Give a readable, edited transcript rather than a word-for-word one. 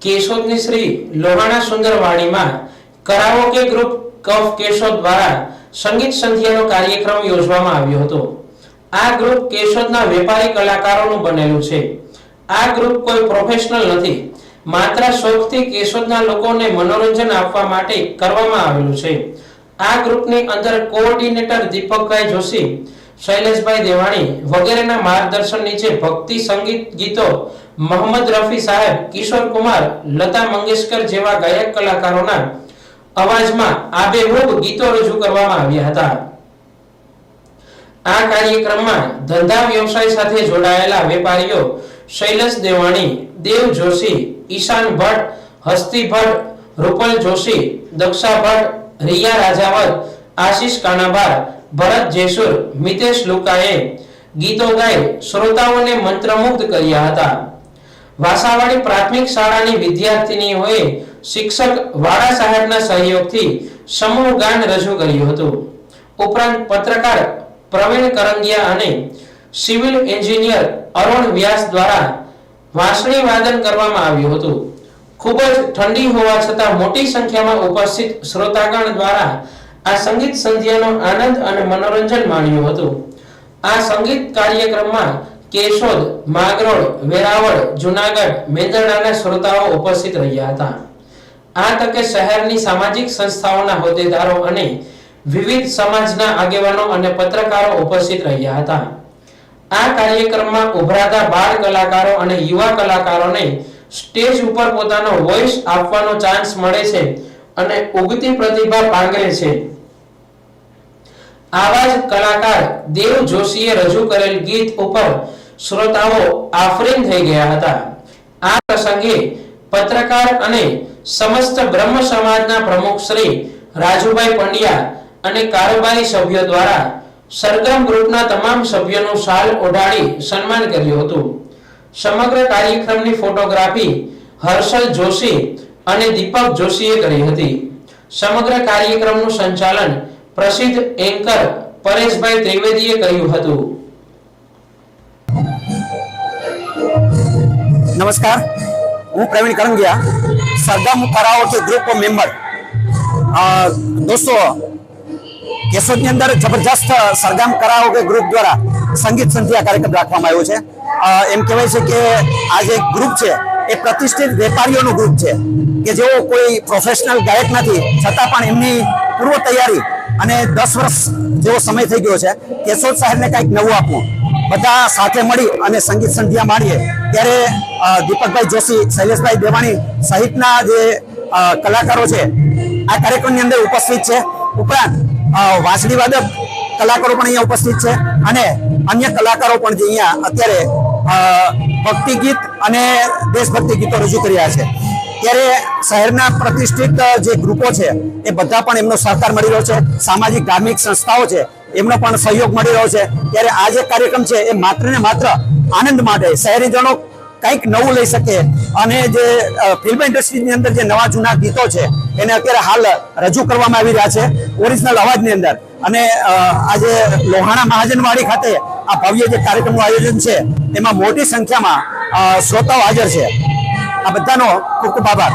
કેશોદની Shri Lohana સુંદરવાડીમાં karaoke group કફ કેશોદ દ્વારા સંગીત સંધ્યાનો કાર્યક્રમ યોજવામાં આવ્યો હતો। આ ગ્રુપ કેશોદના વેપારી કલાકારોનું બનેલું છે। આ ગ્રુપ કોઈ પ્રોફેશનલ નથી, માત્ર શોખથી કેશોદના લોકોને મનોરંજન આપવા માટે કરવામાં આવેલું છે। આ ગ્રુપની અંદર કોઓર્ડિનેટર દીપકભાઈ જોશી, શૈલેષભાઈ દેવાણી વગેરેના માર્ગદર્શન નીચે ભક્તિ સંગીત ગીતો મોહમ્મદ રફી સાહેબ, કિશોર કુમાર, લતા મંગેશકર જેવા ગાયક કલાકારોના અવાજમાં આબેહૂબ ગીતો રજૂ કરવામાં આવ્યા હતા। આ કાર્યક્રમમાં ધંધા વ્યવસાય સાથે જોડાયેલા વેપારીઓ શૈલેષ દેવાણી, દેવ જોશી, ઈશાન ભટ્ટ, હસ્તી ભટ્ટ, રૂપલ જોશી, દક્ષા ભટ્ટ, રિયા રાજાવત, આશીષ કાનાબાર, ભરત જેસુર, મિતેશ લુકાએ ગીતો ગાઈ શ્રોતાઓને મંત્રમુગ્ધ કર્યા હતા। વાસાવાડી પ્રાથમિક શાળાની વિદ્યાર્થીનીઓએ શિક્ષક વાડા સાહેબના સહયોગથી સમૂહ ગાન રજૂ કર્યું હતું। ઉપરાંત પત્રકાર પ્રવીણ કરંગિયા અને સિવિલ એન્જિનિયર અરુણ વ્યાસ દ્વારા વાંસળી વાદન કરવામાં આવ્યું હતું। ખૂબ જ ઠંડી હોવા છતાં મોટી સંખ્યામાં ઉપસ્થિત શ્રોતાગણ દ્વારા આ સંગીત સંધ્યાનો આનંદ અને મનોરંજન માણ્યું હતું। આ સંગીત કાર્યક્રમમાં કેશોદ, માગરોળ, વેરાવળ, જુનાગઢ, મેંદરડાના શ્રોતાઓ ઉપસ્થિત રહ્યા હતા। આ તકે શહેરની સામાજિક સંસ્થાઓના હોદ્દેદારો અને વિવિધ સમાજના આગેવાનો અને પત્રકારો ઉપસ્થિત રહ્યા હતા। આ કાર્યક્રમમાં ઉભરાતા બાળ કલાકારો અને યુવા કલાકારોને સ્ટેજ ઉપર પોતાનો વોઇસ આપવાનો ચાન્સ મળે છે અને ઉગતી પ્રતિભા પાંગરે છે। આવા જ કલાકાર દેવ જોશીએ રજૂ કરેલ ગીત ઉપર શ્રોતાઓ આફરીન થઈ ગયા હતા। આ પ્રસંગે પત્રકાર અને સમસ્ત બ્રહ્મ સમાજના પ્રમુખ શ્રી રાજુભાઈ પંડ્યા અને કારોબારી સભ્યો દ્વારા સરગમ ગ્રુપના તમામ સભ્યોનું શાલ ઓઢાડી સન્માન કર્યું હતું। સમગ્ર કાર્યક્રમની ફોટોગ્રાફી હર્ષલ જોશી અને દીપક જોશીએ કરી હતી। સમગ્ર કાર્યક્રમનું સંચાલન પ્રસિદ્ધ એન્કર પરેશભાઈ ત્રિવેદીએ કર્યું હતું। नमस्कार, हूँ प्रवीण करंगिया, सरगम कराओके ग्रुप मेम्बर। दोस्तों, केशोद ની અંદર જબરજસ્ત સરગમ કરાઓકે ગ્રુપ દ્વારા સંગીત સંધ્યા કાર્યક્રમ રાખવામાં આવ્યો છે। એમ કહેવાય છે કે આ જે ગ્રુપ છે એ પ્રતિષ્ઠિત વેપારીઓનું ગ્રુપ છે કે જેઓ કોઈ પ્રોફેશનલ ગાયક નથી, છતાં પણ એમની પૂર્વ તૈયારી અને 10 વર્ષ જેવો સમય થઈ ગયો છે કેશોદ શહેરને કંઈક નવું આપવું, બધા સાથે મળી અને સંગીત સંધ્યા માણીએ ત્યારે દીપકભાઈ જોશી, શૈલેષભાઈ દેવાણી સહિતના જે કલાકારો છે આ કાર્યક્રમની અંદર ઉપસ્થિત છે। ઉપરાંત વાંસળી વાદક કલાકારો પણ અહીંયા ઉપસ્થિત છે અને અન્ય કલાકારો પણ જે અહીંયા અત્યારે ભક્તિ ગીત અને દેશભક્તિ ગીતો રજૂ કર્યા છે। ત્યારે શહેરના પ્રતિષ્ઠિત જે ગ્રુપો છે એ બધા પણ એમનો સહકાર મળી રહ્યો છે, સામાજિક ધાર્મિક સંસ્થાઓ છે એમનો પણ સહયોગ મળી રહ્યો છે। ત્યારે આ જે કાર્યક્રમ છે એ માત્ર ને માત્ર આનંદ માટે, શહેરીજનો કંઈક નવું લઈ શકે અને જે ફિલ્મ ઇન્ડસ્ટ્રીની અંદર જે નવા જૂના ગીતો છે એને અત્યારે હાલ રજૂ કરવામાં આવી રહ્યા છે ઓરિજિનલ અવાજની અંદર। અને આજે લોહાણા મહાજનવાડી ખાતે આ ભવ્ય જે કાર્યક્રમનું આયોજન છે એમાં મોટી સંખ્યામાં શ્રોતાઓ હાજર છે। આ બધાનો ખૂબ ખૂબ આભાર।